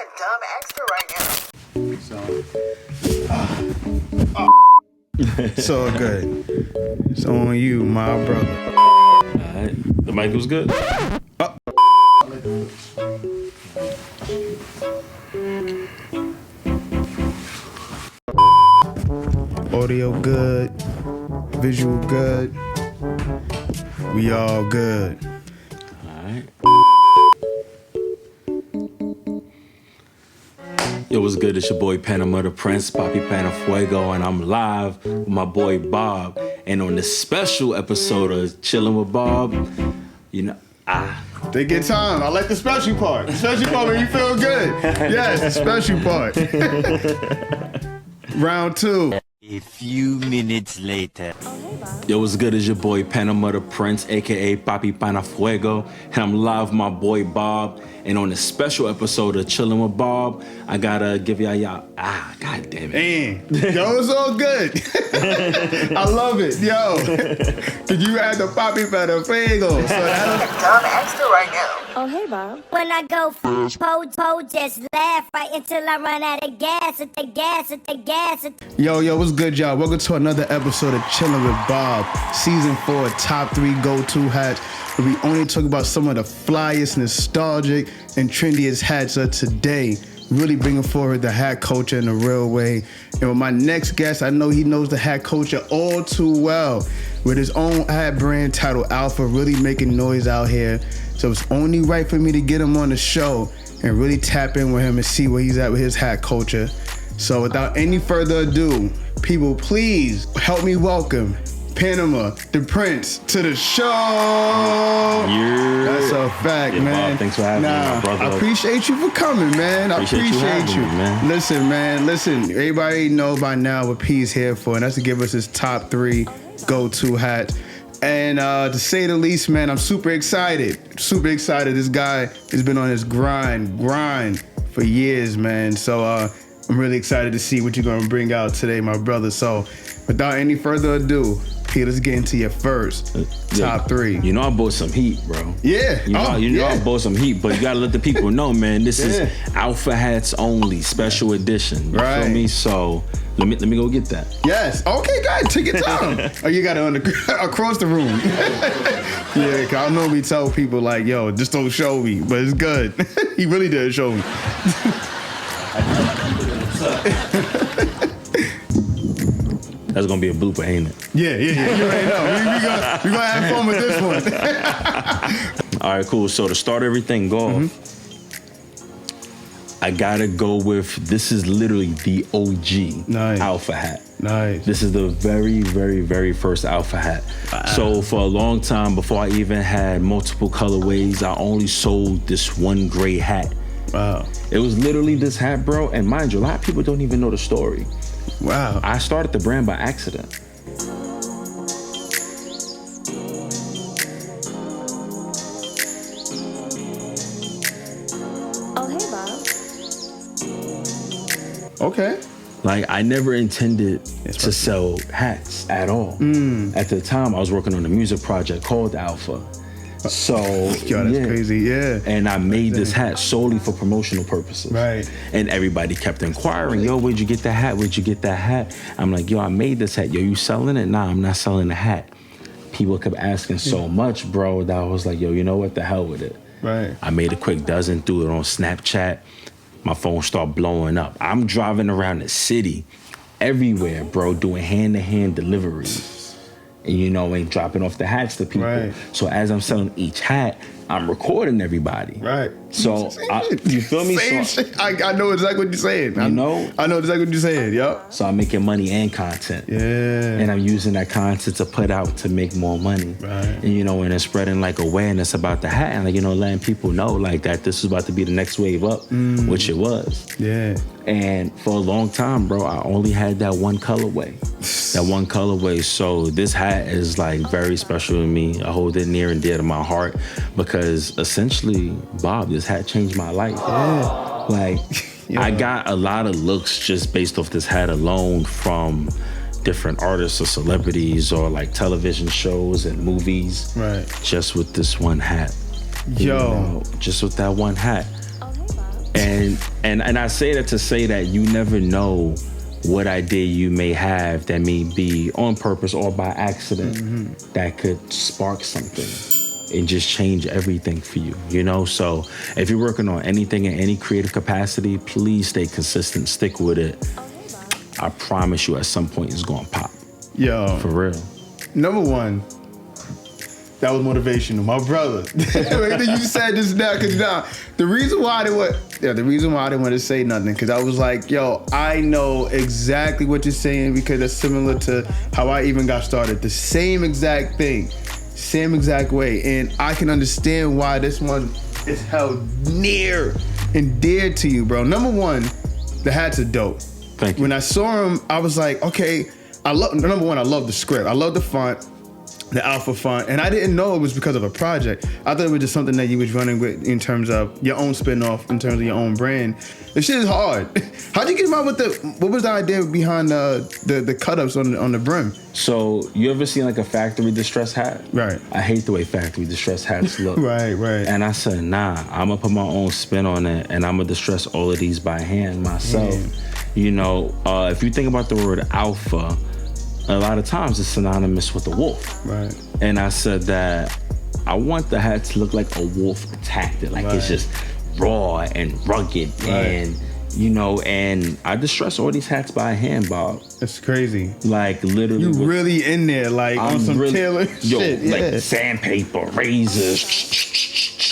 a dumb extra right now. It's all good. It's on you, my brother. Alright. The mic was good. Audio good. Visual good. We all good. Alright. Yo, what's good? It's your boy Panama, the Prince, Papi Panafuego, and I'm live with my boy Bob. And on this special episode of Chillin' with Bob, you know, They get time. I like the special part. The special part when you feel good. Yes, the special part. Round two. A few minutes later. Yo, what's good? It's your boy Panama, the Prince, aka Papi Panafuego, and I'm live with my boy Bob. And on this special episode of Chillin' with Bob, I gotta give y'all god damn it. Man, yo, it's all good. I love it, yo. Could you add the Papi Panafuego? So that's Dumb extra right now. Oh, hey, Bob. When I go po, just laugh right until I run out of gas, at the gas. Yo, what's good, y'all? Welcome to another episode of Chillin' with Bob, Season 4, Top 3 Go-To Hats, where we only talk about some of the flyest, nostalgic, and trendiest hats of today. Really bringing forward the hat culture in a real way. And with my next guest, I know he knows the hat culture all too well. With his own hat brand titled Alpha, really making noise out here. So it's only right for me to get him on the show and really tap in with him and see where he's at with his hat culture. So without any further ado, people, please help me welcome Panama, the Prince, to the show. Yeah. That's a fact, Yeah, man. Bob, thanks for having me, my brother. I appreciate you for coming, man. I appreciate you, man. Listen. Everybody know by now what P is here for, and that's to give us his top 3 go-to hats. And to say the least, man, I'm super excited. This guy has been on his grind for years, man. So I'm really excited to see what you're gonna bring out today, my brother. So without any further ado, P, let's get into your first top 3. You know I bought some heat, bro. Yeah. You know I bought some heat, but you gotta let the people know, man. This is Alpha Hats only, special edition. You feel me? So let me go get that. Yes. Okay, guys, take your time. Oh, you got it across the room. Yeah, cause I normally tell people like, yo, just don't show me, but it's good. He really did show me. That's gonna be a blooper, ain't it? Yeah. You already know. We gonna have fun with this one. All right, cool. So to start everything off, I gotta go with, this is literally the OG Alpha hat. Nice. This is the very, very, very first Alpha hat. So for a long time, before I even had multiple colorways, I only sold this one gray hat. Wow. It was literally this hat, bro. And mind you, a lot of people don't even know the story. Wow. I started the brand by accident. Oh, hey, Bob. Okay. Like, I never intended to sell hats at all. At the time, I was working on a music project called Alpha. So, Yo, that's crazy, yeah. And I made this hat solely for promotional purposes. Right. And everybody kept inquiring, yo, where'd you get that hat? Where'd you get that hat? I'm like, yo, I made this hat. Yo, you selling it? Nah, I'm not selling the hat. People kept asking so much, bro, that I was like, yo, you know what? The hell with it. Right. I made a quick dozen, threw it on Snapchat. My phone started blowing up. I'm driving around the city, everywhere, bro, doing hand-to-hand deliveries. And, you know, and dropping off the hats to people. Right. So as I'm selling each hat, I'm recording everybody. Right. So, you feel me? Same shit. I know exactly what you're saying. You know? I know exactly what you're saying, yup. So I'm making money and content. Yeah. And I'm using that content to put out to make more money. Right. And, you know, and it's spreading like awareness about the hat and, like, you know, letting people know like that this was about to be the next wave up, which it was. Yeah. And for a long time, bro, I only had that one colorway. So this hat is like very special to me. I hold it near and dear to my heart because essentially, Bob, this hat changed my life. Yeah. Like, I got a lot of looks just based off this hat alone from different artists or celebrities or like television shows and movies. Right. Just with this one hat. Yo. You know, just with that one hat. Oh, hey, Bob. And I say that to say that you never know what idea you may have that may be on purpose or by accident that could spark something and just change everything for you, you know? So if you're working on anything in any creative capacity, please stay consistent, stick with it. I promise you at some point it's gonna pop. Yo. For real. Number one, that was motivational. My brother. Everything you said just now, because now, the reason why I didn't want to say nothing, because I was like, yo, I know exactly what you're saying, because it's similar to how I even got started. The same exact thing. Same exact way. And I can understand why this one is held near and dear to you, bro. Number one, the hats are dope. Thank you. When I saw them, I was like, okay, number one, I love the script. I love the font, the alpha font. And I didn't know it was because of a project. I thought it was just something that you was running with in terms of your own spin-off, in terms of your own brand. This shit is hard. How'd you get about what was the idea behind the cut-ups on the brim? So you ever seen like a factory distress hat? Right. I hate the way factory distress hats look. Right. And I said, nah, I'm gonna put my own spin on it and I'm gonna distress all of these by hand myself. You know, if you think about the word alpha, a lot of times it's synonymous with a wolf. Right. And I said that I want the hat to look like a wolf attacked it. Like it's just raw and rugged and, you know, and I distress all these hats by hand, Bob. That's crazy. Like literally. You really in there, like on some tailor shit. Like sandpaper, razors.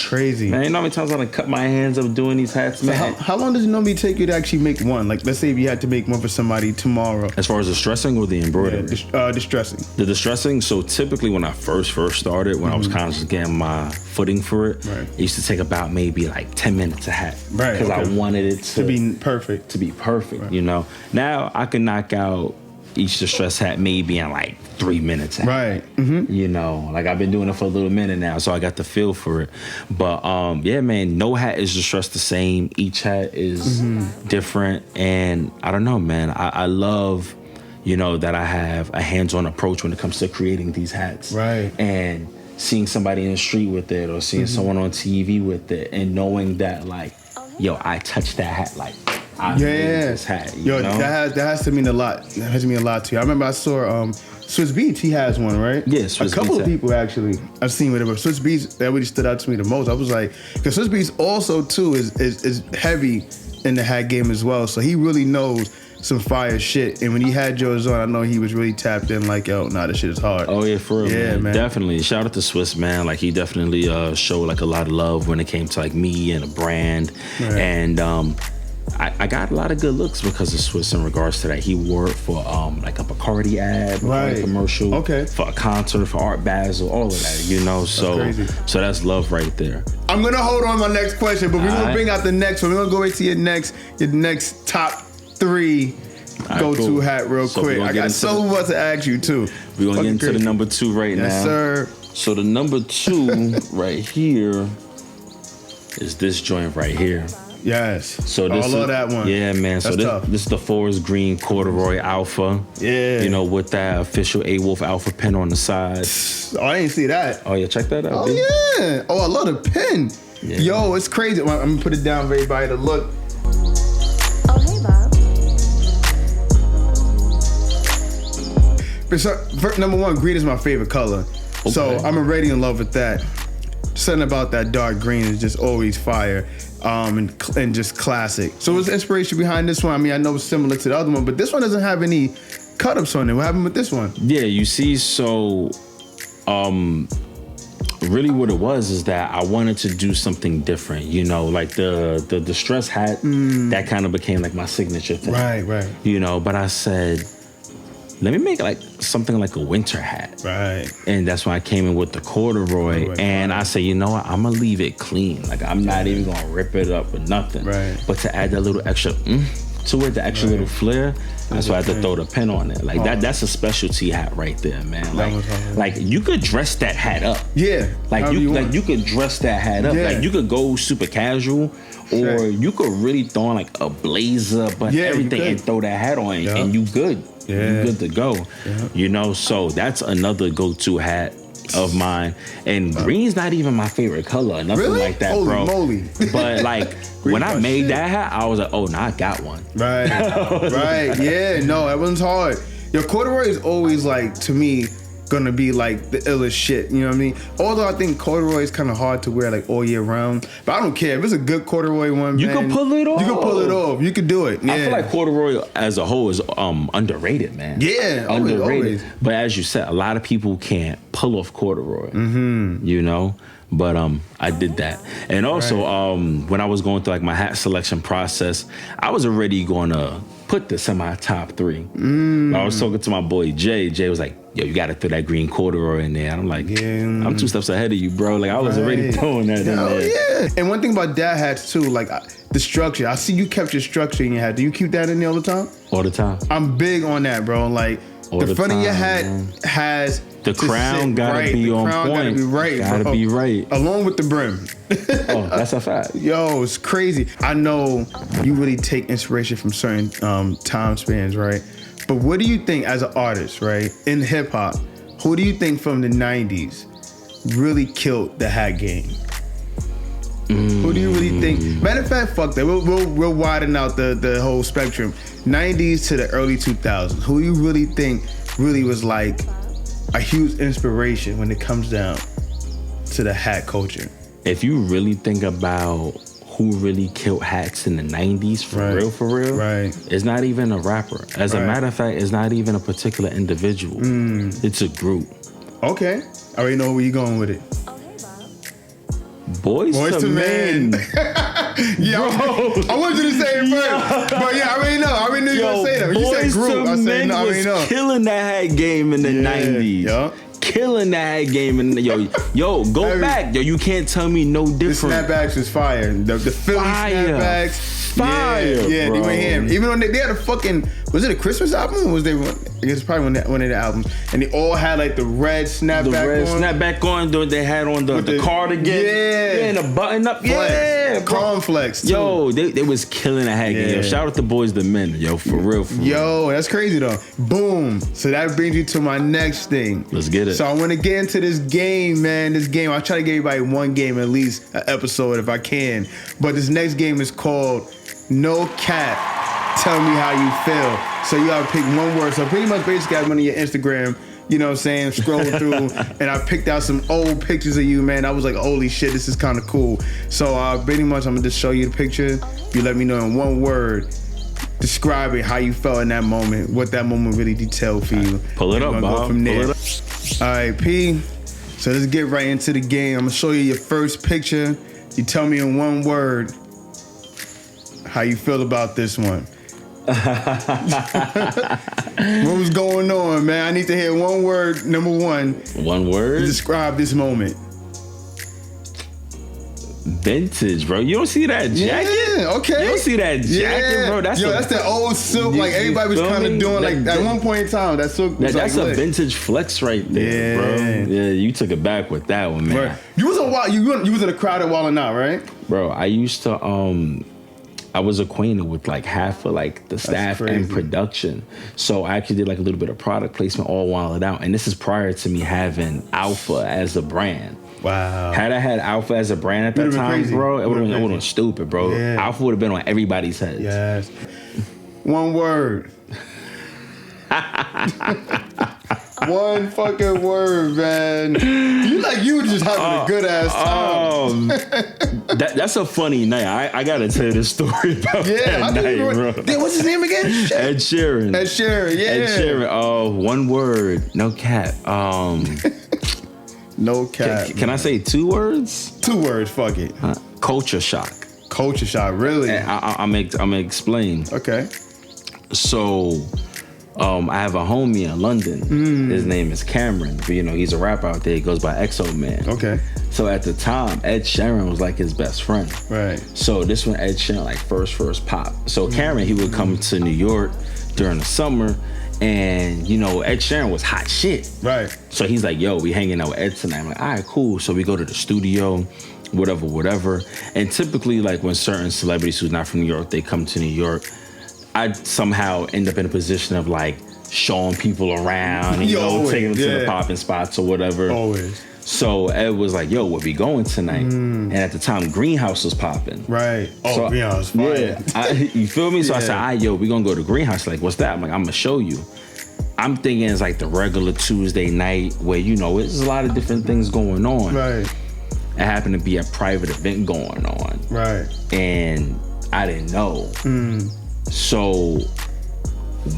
Crazy. Man, you know how many times I done cut my hands up doing these hats, man? How long does it normally take you to actually make one? Like, let's say if you had to make one for somebody tomorrow. As far as the distressing or the embroidery? Distressing. The distressing, so typically when I first started, when I was kind of just getting my footing for it, it used to take about maybe like 10 minutes a hat. Right. Because I wanted it to be perfect. To be perfect, you know? Now I can knock out each distress hat maybe in like 3 minutes. Right. You know, like I've been doing it for a little minute now, so I got the feel for it. But yeah, man, no hat is distressed the same. Each hat is different. And I don't know, man, I love, you know, that I have a hands-on approach when it comes to creating these hats. Right. And seeing somebody in the street with it or seeing someone on TV with it and knowing that like, yo, I touched that hat like I made this hat. You know? that has to mean a lot. That has to mean a lot to you. I remember I saw Swiss Beats, he has one, right? Yeah, Swiss Beats. A couple Beats of people actually I've seen with it, but Swiss Beats, that really stood out to me the most. I was like, because Swiss Beats also too is heavy in the hat game as well. So he really knows some fire shit. And when he had yours on, I know he was really tapped in like, yo, nah, this shit is hard. Oh yeah, for real, yeah, man. Definitely. Shout out to Swiss, man. Like he definitely showed like a lot of love when it came to like me and a brand. Right. And I got a lot of good looks because of Swiss in regards to that. He wore it for like a Bacardi ad, Bacardi commercial, for a concert, for Art Basel, all of that, you know. So that's love right there. I'm gonna hold on to my next question, but we're gonna bring out the next one. We're gonna go right to your next top 3 go-to hat real quick. I got so much to ask you too. We're gonna get into the number 2 right now. Yes, sir. So the number 2 right here is this joint right here. Yes. So this I love that one. Yeah, man. So this is the Forest Green Corduroy Alpha. Yeah. You know, with that official A-Wolf Alpha pen on the side. Oh, I didn't see that. Oh yeah, check that out. Oh dude. yeah. Oh, I love the pen. Yeah. Yo, it's crazy. I'm gonna put it down for everybody to look. Oh hey, Bob. But number 1, green is my favorite color. Okay. So I'm already in love with that. Something about that dark green is just always fire. And just classic. So what's the inspiration behind this one? I mean, I know it's similar to the other one, but this one doesn't have any cut-ups on it. What happened with this one? Yeah, you see, so really what it was is that I wanted to do something different, you know, like the distress hat, that kind of became like my signature thing. Right. You know, but I said, let me make like something like a winter hat. Right. And that's when I came in with the corduroy. And I said, you know what? I'm going to leave it clean. Like, I'm not even going to rip it up with nothing. Right. But to add that little extra to it, the extra little flair, that's why I had to throw the pen on it. Like, that's a specialty hat right there, man. Like you could dress that hat up. Yeah. Like, you could dress that hat up. Yeah. Like, you could go super casual. Or you could really throw on like a blazer, but everything, and throw that hat on, and you good. Yeah. You good to go. Yeah. You know, so that's another go-to hat. of mine. And green's not even my favorite color or nothing Really? like that, Holy bro. moly. But like when I my made shit. that hat, I was like, oh, now I got one. Right. Right. Yeah. No, that one's hard. Your corduroy is always like, to me, gonna be like the illest shit. You know what I mean? Although I think corduroy is kind of hard to wear like all year round, but I don't care if it's a good corduroy one. You man, can pull it off. You can pull it off. You can do it. Yeah. I feel like corduroy as a whole is underrated, man. Yeah, underrated. always. But as you said, a lot of people can't pull off corduroy. You know, but I did that, and also when I was going through like my hat selection process, I was already going to put this in my top 3. I was talking to my boy Jay. Jay was like, yo, you got to throw that green corduroy in there. And I'm like, I'm 2 steps ahead of you, bro. Like I was already throwing that in there. Yeah. And one thing about dad hats too, like the structure. I see you kept your structure in your hat. Do you keep that in there all the time? All the time. I'm big on that, bro. Like All the the front of your hat time, has The to crown sit gotta right. be The on crown point. Gotta be right, Gotta bro. be right. Along with the brim. Oh, that's a fact. Yo, it's crazy. I know you really take inspiration from certain time spans, right? But what do you think as an artist, right, in hip hop, who do you think from the 90s really killed the hat game? Who do you really think? Matter of fact, fuck that. We'll widen out the whole spectrum. 90s to the early 2000s. Who do you really think really was like a huge inspiration when it comes down to the hat culture? If you really think about who really killed hats in the 90s, for real, right. it's not even a rapper. As a matter of fact, it's not even a particular individual. It's a group. Okay. I already know where you're going with it. Boys to Men. Yeah, I wanted you to say it first. But yeah, I already know. I already knew you were going to say that. When you said Boys group, to I said, Men no, I already know. was killing that hat game in the 90s. Yeah. Killing that hat game. And yo, go back. Yo, you can't tell me no The different. snapbacks was fire. The Philly Fire. snapbacks. Fire, Yeah, bro. they went ham. Even when they had a fucking, was it a Christmas album? Or was they, I guess it's probably one of the albums. And they all had like the red snapback The red on. snapback on. They had on the the- cardigan. Yeah. And a button up. Flex. Yeah, bro. Cornflex, too. Yo, they was killing a hat game. Yo, Yeah. shout out to Boys to Men. Yo, for real. Yo, that's crazy though. Boom. So that brings you to my next thing. Let's get it. So I want to get into this game, man. This game, I'll try to give everybody one game at least, an episode if I can. But this next game is called No Cap. Tell me how you feel. So you gotta pick one word. So pretty much basically I went on your Instagram, you know what I'm saying, scroll through, and I picked out some old pictures of you, man. I was like, holy shit, this is kind of cool. So pretty much I'm gonna just show you the picture. You let me know in one word, describing how you felt in that moment, what that moment really detailed for you. Pull it And up, we're gonna Bob. go from there. Pull it up. All right, P. So let's get right into the game. I'm gonna show you your first picture. You tell me in one word how you feel about this one. What was going on, man? I need to hear one word, number one, One word. describe this moment. Vintage, bro. You don't see that jacket? Yeah, okay. You don't see that jacket, bro? That's that's that old silk. You- Like everybody was you feel kind of me? doing. Like That- at one point in time, that silk was that's like a lit. vintage flex right there, Yeah. bro. Yeah, you took it back with that one, man. Right. You was a while. You was in a crowd at Wild 'N Out, right? Bro, I used to I was acquainted with like half of like the staff crazy. and production. So I actually did like a little bit of product placement all while it out. And this is prior to me having Alpha as a brand. Wow. Had I had Alpha as a brand at that Would've been time, crazy. bro, it would have Would've been been stupid, bro. Yeah. Alpha would have been on everybody's head. Yes. One word. One fucking word, man. You were just having a good ass time. That's a funny night. I gotta tell you this story about that night, bro. What's his name again? Ed Sheeran. Ed Sheeran, yeah. Ed Sheeran. Oh, one word, no cap. No cap. Can I say 2 words? 2 words? Fuck it. Culture shock. Culture shot, really? And I'm gonna explain. Okay. So, I have a homie in London. His name is Cameron. But, he's a rapper out there. He goes by Exo Man. Okay. So at the time, Ed Sheeran was like his best friend. Right. So this when Ed Sheeran like first pop. So Cameron, he would come to New York during the summer, and Ed Sheeran was hot shit. Right. So he's like, yo, we hanging out with Ed tonight. I'm like, all right, cool. So we go to the studio, whatever. And typically, like when certain celebrities who's not from New York, they come to New York, I somehow end up in a position of like showing people around, and, taking them to the popping spots or whatever. Always. So Ed was like, yo, where we going tonight? And at the time, Greenhouse was popping. Right. Oh, So, Greenhouse, fire. Yeah, you feel me? So I Yeah. said, all right, yo, we gonna go to Greenhouse. Like, what's that? I'm like, I'm gonna show you. I'm thinking it's like the regular Tuesday night where, there's a lot of different things going on. Right. It happened to be a private event going on. Right. And I didn't know. So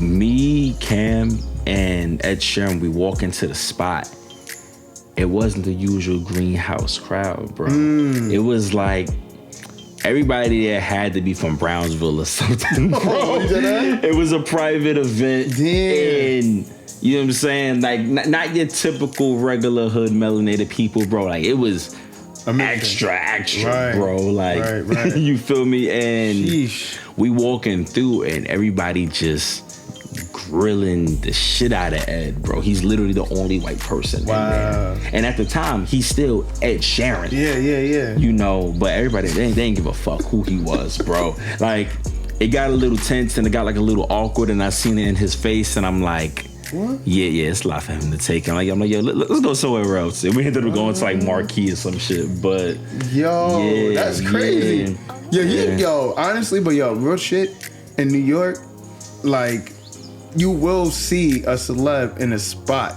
me, Cam, and Ed Sheeran, we walk into the spot. It wasn't the usual Greenhouse crowd, bro. It was like everybody there had to be from Brownsville or something, bro. It was a private event. Damn. And you know what I'm saying? Like, not your typical regular hood melanated people, bro. Like, it was extra, Right. bro. Like, Right. you feel me? And Sheesh. we walking through and everybody just grilling the shit out of Ed, bro. He's literally the only white person in there. And at the time, he's still Ed Sheeran. Yeah. But everybody, they didn't give a fuck who he was, bro. Like, it got a little tense and it got like a little awkward, and I seen it in his face, and I'm like, what? Yeah, it's a lot for him to take. I'm like, yo, let's go somewhere else. And we ended up going to like Marquee or some shit, but yo, that's crazy. Yo, honestly, but real shit, in New York, like, you will see a celeb in a spot.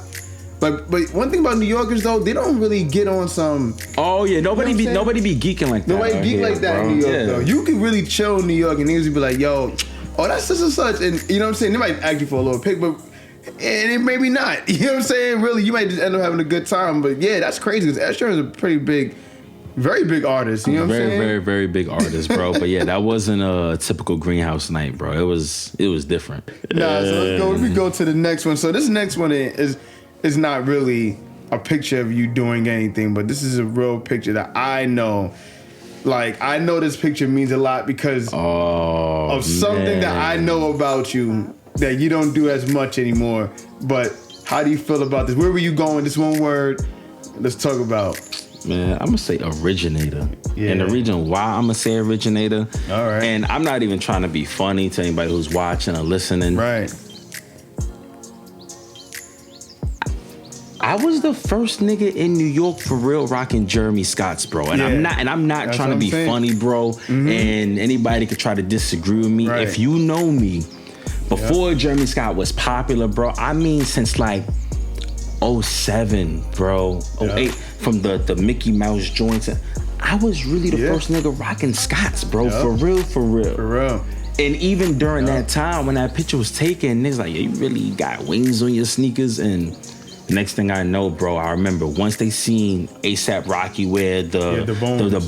But one thing about New Yorkers though, they don't really get on some. Oh yeah, nobody be geeking like that. Nobody geek like that in New York though. You can really chill in New York and niggas will be like, yo, oh, that's such and such, and you know what I'm saying? They might ask you for a little pic, but and it maybe not. You know what I'm saying? Really, you might just end up having a good time. But yeah, that's crazy because Ed Sheeran is a pretty big, very big artist. You know what I'm saying? Very, very big artist, bro. But yeah, that wasn't a typical Greenhouse night, bro. It was different. Nah, so let's go. We go to the next one. So this next one is not really a picture of you doing anything, but this is a real picture that I know. Like, I know this picture means a lot because of something that I know about you that you don't do as much anymore. But how do you feel about this? Where were you going? This one word. Let's talk about. Man, I'm gonna say originator. Yeah. And the reason why I'm gonna say originator. All right. And I'm not even trying to be funny to anybody who's watching or listening. Right. I was the first nigga in New York for real rocking Jeremy Scott's, bro. And I'm not That's trying to be funny, bro. And anybody could try to disagree with me. Right. If you know me, before Jeremy Scott was popular, bro, I mean since like 07, bro. 08, from the Mickey Mouse joints. I was really the first nigga rocking Scott's, bro. For real. For real. And even during that time when that picture was taken, niggas like, yeah, you really got wings on your sneakers. And next thing I know, bro, I remember once they seen A$AP Rocky wear the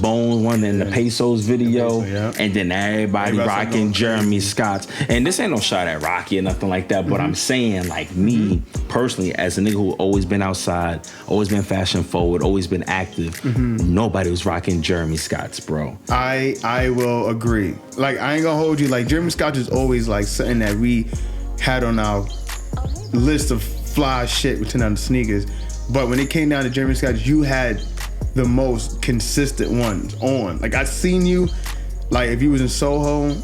Bones one in the Pesos video, and then everybody rocking Jeremy Scott's. And this ain't no shot at Rocky or nothing like that, but I'm saying, like, me personally, as a nigga who always been outside, always been fashion forward, always been active, nobody was rocking Jeremy Scott's, bro. I will agree. Like, I ain't gonna hold you. Like, Jeremy Scott is always like something that we had on our list of fly shit within the sneakers, but when it came down to Jeremy Scott, you had the most consistent ones on. Like, I seen you, like, if you was in Soho,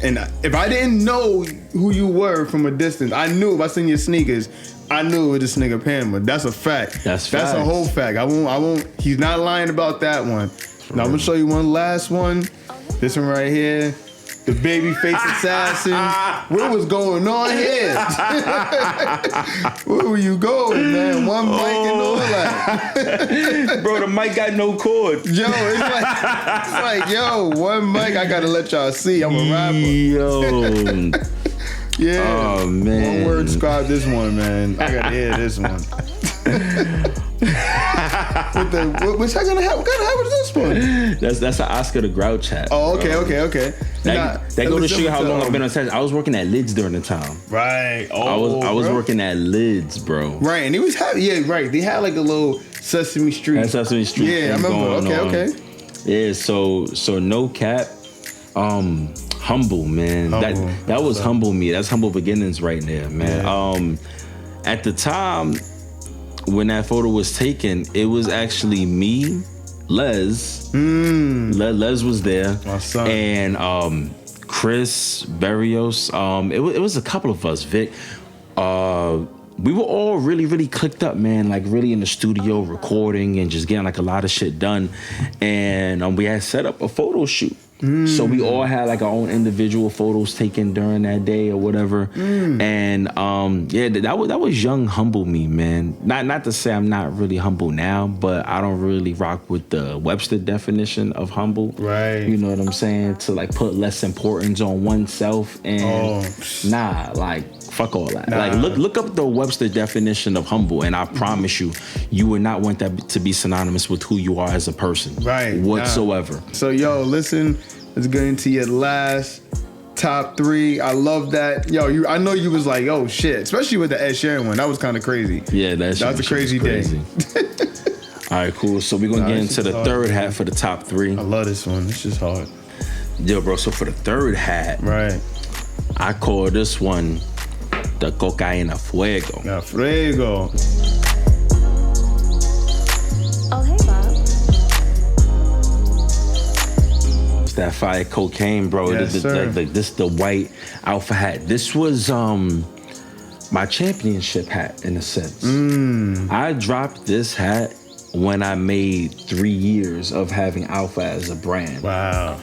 and if I didn't know who you were from a distance, I knew if I seen your sneakers, I knew it was this nigga Panama. That's a fact. That's a whole fact. I won't. He's not lying about that one. Now I'm gonna show you one last one. This one right here. The Babyface Assassin. What was going on here? Where were you going, man? One mic and all that. Bro, the mic got no cord. Yo, it's like, yo, one mic. I gotta let y'all see. I'm a rapper. Yo. Yeah. Oh, man. One word describe this one, man. I gotta hear this one. What's that gonna happen? What kind of hat was this one? That's an Oscar the Grouch hat. Oh, okay. That go to show you how long I've been on stage. I was working at Lids during the time. Right. I was working at Lids, bro. Right, and he was happy. Yeah, right. They had like a little Sesame Street. That's Sesame Street. Yeah, I remember. Okay. Yeah, so no cap. Humble, man. Humble. That was humble me. That's humble beginnings right there, man. Yeah. At the time when that photo was taken, it was actually me, Les. Les was there. My son. And Chris Berrios. It was a couple of us, Vic. We were all really, really clicked up, man. Like really in the studio recording and just getting like a lot of shit done. And we had set up a photo shoot. So we all had like our own individual photos taken during that day or whatever. And yeah, that was young, humble me, man. Not to say I'm not really humble now, but I don't really rock with the Webster definition of humble. Right. You know what I'm saying? To like put less importance on oneself and nah, like fuck all that. Like look up the Webster definition of humble, and I promise you, you would not want that to be synonymous with who you are as a person. Right. Whatsoever. So yo, listen, let's get into your last top 3. I love that. Yo, I know you was like, oh shit, especially with the Ed Sheeran one. That was kind of crazy. Yeah, that was a crazy day. All right, cool. So we're gonna get into the third hat for the top 3. I love this one. This is hard. Yo, bro. So for the third hat, right, I call this one the Cocaína Fuego. Yeah, Fuego. Oh, hey, Bob. It's that fire cocaine, bro. Yes, sir. This the white alpha hat. This was my championship hat in a sense. I dropped this hat when I made 3 years of having Alpha as a brand. Wow.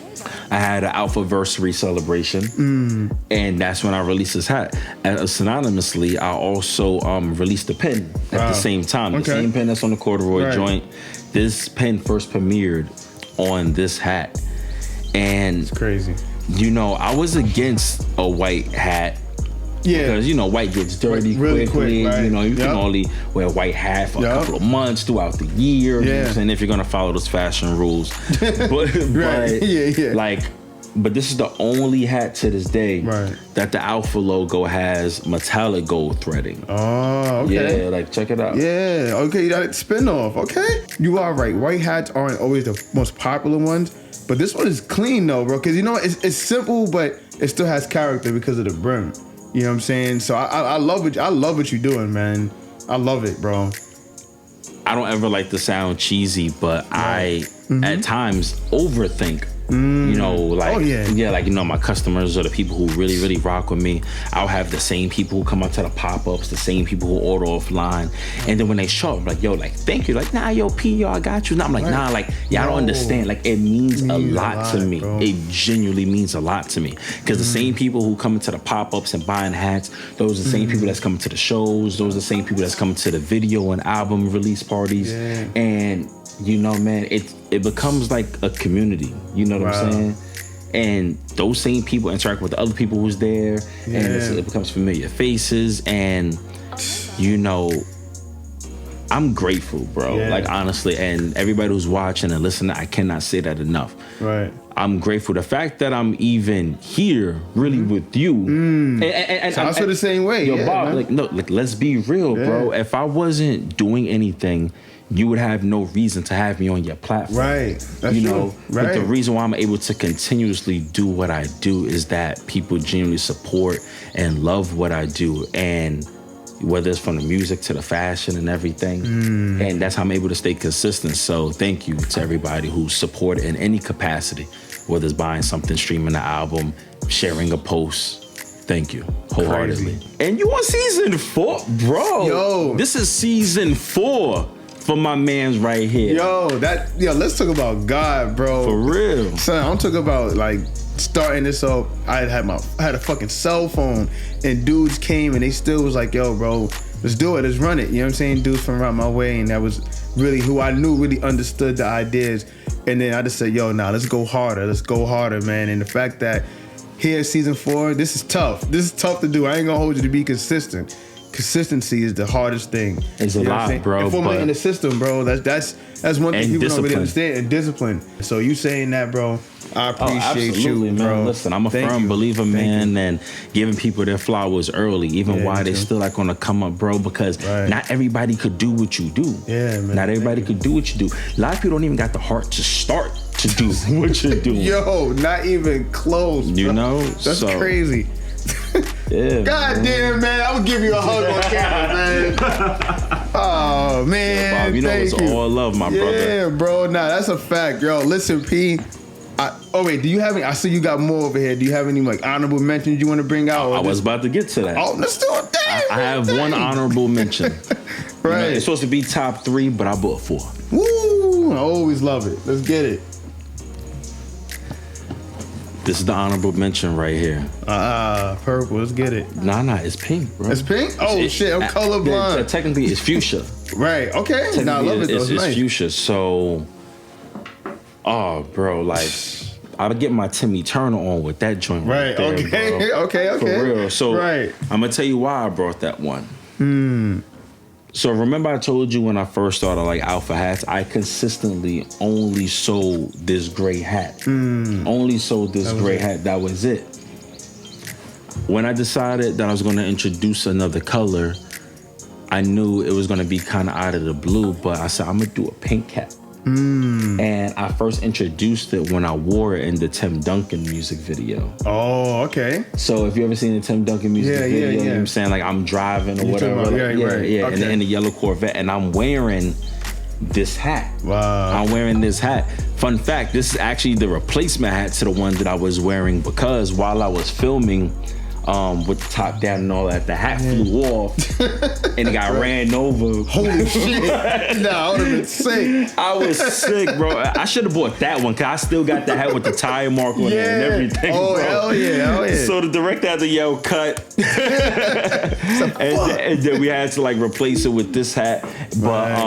I had an Alphaversary celebration, and that's when I released this hat. Synonymously, I also released a pen at the same time. The same pen that's on the corduroy joint. This pen first premiered on this hat. And it's crazy. You know, I was against a white hat. Yeah, because you know white gets dirty really quickly. Quick, right? You know you can only wear a white hat for a couple of months throughout the year. You know what I'm saying? If you're gonna follow those fashion rules, but but this is the only hat to this day that the Alpha logo has metallic gold threading. Oh, okay. Yeah, like check it out. Yeah, okay, you got it spin off. Okay, you are right. White hats aren't always the most popular ones, but this one is clean though, bro. Because you know it's simple, but it still has character because of the brim. You know what I'm saying? So I love it. I love what you're doing, man. I love it, bro. I don't ever like to sound cheesy, but I at times overthink. You know, like like you know, my customers or the people who really, really rock with me. I'll have the same people who come up to the pop-ups, the same people who order offline, and then when they show up, I'm like, yo, like thank you, like nah, yo, P, yo, I got you. And I'm like, nah, like I don't understand. Like it means a lot to me. Bro. It genuinely means a lot to me because the same people who come into the pop-ups and buying hats, those are the same people that's coming to the shows. Those are the same people that's coming to the video and album release parties, and you know, man, it becomes like a community. You know what I'm saying? And those same people interact with the other people who's there, and it becomes familiar faces. And you know, I'm grateful, bro. Like honestly, and everybody who's watching and listening, I cannot say that enough. Right. I'm grateful. The fact that I'm even here, really with you, and so I feel the same way. Yo, Bob, man. Like let's be real, bro. If I wasn't doing anything, you would have no reason to have me on your platform. Right. That's true. But the reason why I'm able to continuously do what I do is that people genuinely support and love what I do. And whether it's from the music to the fashion and everything. And that's how I'm able to stay consistent. So thank you to everybody who support in any capacity, whether it's buying something, streaming the album, sharing a post. Thank you wholeheartedly. Crazy. And you on season 4, bro. Yo. This is season 4. For my mans right here. Let's talk about God, bro. For real. Son, I'm talking about like starting this up. I had a fucking cell phone and dudes came and they still was like, yo, bro, let's do it, let's run it. You know what I'm saying? Dudes from around my way, and that was really who I knew really understood the ideas. And then I just said, yo, let's go harder, man. And the fact that here season 4, this is tough. This is tough to do. I ain't gonna hold you to be consistent. Consistency is the hardest thing. It's a lot, bro. And formulating the system, bro. That's one thing people don't really understand. And discipline. So you saying that, bro, I appreciate you, man. Bro. Listen, I'm a firm believer, man, and giving people their flowers early, even while they still like on the come up, bro, because not everybody could do what you do. Yeah, man. Not everybody could do what you do. A lot of people don't even got the heart to start to do what you're doing. Yo, not even close, bro. You know? That's crazy. Yeah, God damn, man. I would give you a hug on camera, man. Oh, man. Bob, you know it's all love, my brother. Yeah, bro. Nah, that's a fact. Yo, listen, P. Oh wait, do you have any? I see you got more over here. Do you have any like honorable mentions you want to bring out? I was about to get to that. Oh, let's do it. Damn, I have one honorable mention. Right. You know, it's supposed to be top 3, but I bought 4. Woo! I always love it. Let's get it. This is the honorable mention right here. Purple. Let's get it. Nah, it's pink, bro. It's pink? Oh shit, I'm colorblind. Technically, it's fuchsia. Right. Okay. Nah, I love it though. It's nice. fuchsia. So, bro, like, I'll get my Timmy Turner on with that joint. Right. There, Okay. bro. Okay. For real. So, right. I'm gonna tell you why I brought that one. So remember I told you when I first started like Alpha hats, I consistently only sold this gray hat. Only sold this gray hat. That was it. When I decided that I was going to introduce another color, I knew it was going to be kind of out of the blue, but I said, I'm going to do a pink hat. And I first introduced it when I wore it in the Tim Duncan music video. Oh, okay. So if you ever seen the Tim Duncan music video, you know what I'm saying? Like I'm driving or whatever. Right. Okay. In the yellow Corvette, and I'm wearing this hat. Wow. I'm wearing this hat. Fun fact, this is actually the replacement hat to the one that I was wearing, because while I was filming with the top down and all that, the hat flew off and it got ran over. Holy shit. Nah, I would have been sick. I was sick, bro. I should have bought that one, because I still got that hat with the tire mark on it and everything. Oh, bro. hell yeah. So the director had to yell cut. and then we had to like replace it with this hat. But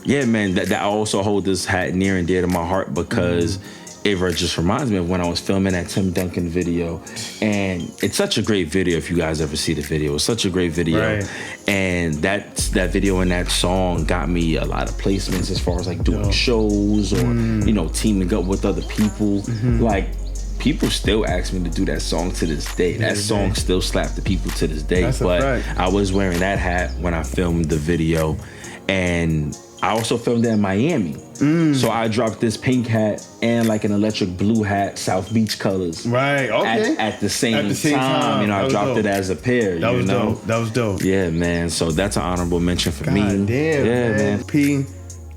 yeah, man, that I also hold this hat near and dear to my heart, because it just reminds me of when I was filming that Tim Duncan video. And it's such a great video if you guys ever see the video. It's such a great video. Right. And that video and that song got me a lot of placements as far as like doing shows or, you know, teaming up with other people. Like, people still ask me to do that song to this day. That song still slapped the people to this day. That's but a fact. I was wearing that hat when I filmed the video. And I also filmed it in Miami. So I dropped this pink hat and like an electric blue hat, South Beach colors. Right, okay. At the same time. You know, I dropped it as a pair. That was know? dope. That was dope. Yeah, man. So that's an honorable mention for me. God damn, yeah, man. P,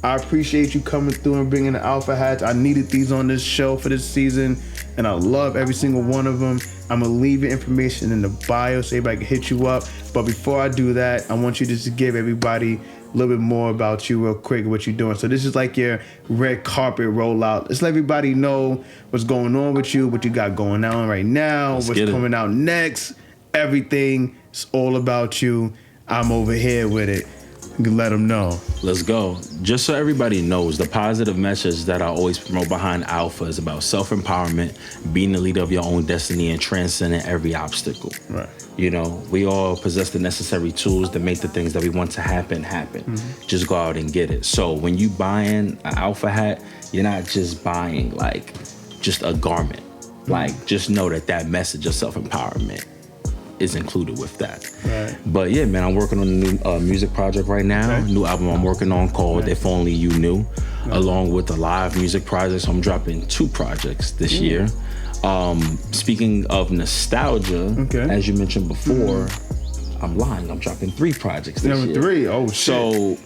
I appreciate you coming through and bringing the Alpha hats. I needed these on this show for this season, and I love every single one of them. I'm gonna leave your information in the bio so everybody can hit you up. But before I do that, I want you just to give everybody a little bit more about you real quick, what you're doing. So this is like your red carpet rollout. Let's let everybody know what's going on with you, what you got going on right now, what's coming out next. Everything is all about you. I'm over here with it. You can let them know. Let's go. Just so everybody knows, the positive message that I always promote behind Alpha is about self-empowerment, being the leader of your own destiny, and transcending every obstacle. Right. You know, we all possess the necessary tools to make the things that we want to happen. Just go out and get it. So when you buying an Alpha hat, you're not just buying like just a garment. Like, just know that message of self-empowerment is included with that. Right. But yeah, man, I'm working on a new music project right now. New album I'm working on called If Only You Knew, along with a live music project. So I'm dropping 2 projects this year. Speaking of nostalgia, as you mentioned before, I'm lying. I'm dropping 3 projects this year. 3? Oh shit.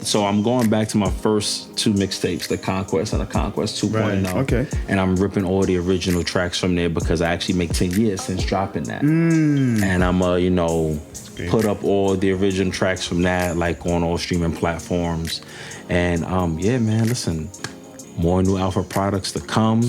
So I'm going back to my first 2 mixtapes, The Conquest and The Conquest 2.0. Right. Okay. And I'm ripping all the original tracks from there, because I actually make 10 years since dropping that. And I'm you know, put up all the original tracks from that, like on all streaming platforms. And yeah, man, listen, more new Alpha products to come.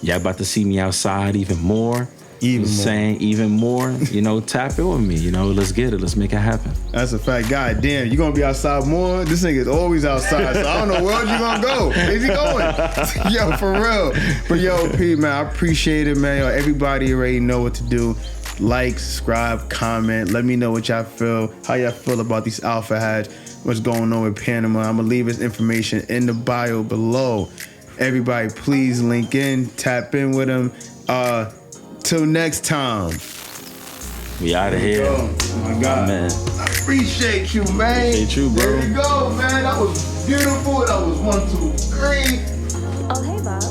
Y'all about to see me outside even more. Even more, you know, tap in with me, you know, let's get it, let's make it happen. That's a fact. God damn, you gonna be outside more? This nigga's always outside, so I don't know where else you gonna go. Where's he going? Yo, for real. But yo, Pete, man, I appreciate it, man. Yo, everybody already know what to do. Like, subscribe, comment. Let me know what y'all feel, how y'all feel about these Alpha hats, what's going on with Panama. I'm gonna leave his information in the bio below. Everybody, please link in, tap in with him. Till next time. We out of here. Oh my God, man. I appreciate you, man. Appreciate you, bro. There you go, man. That was beautiful. That was 1, 2, 3. Oh, hey, Bob.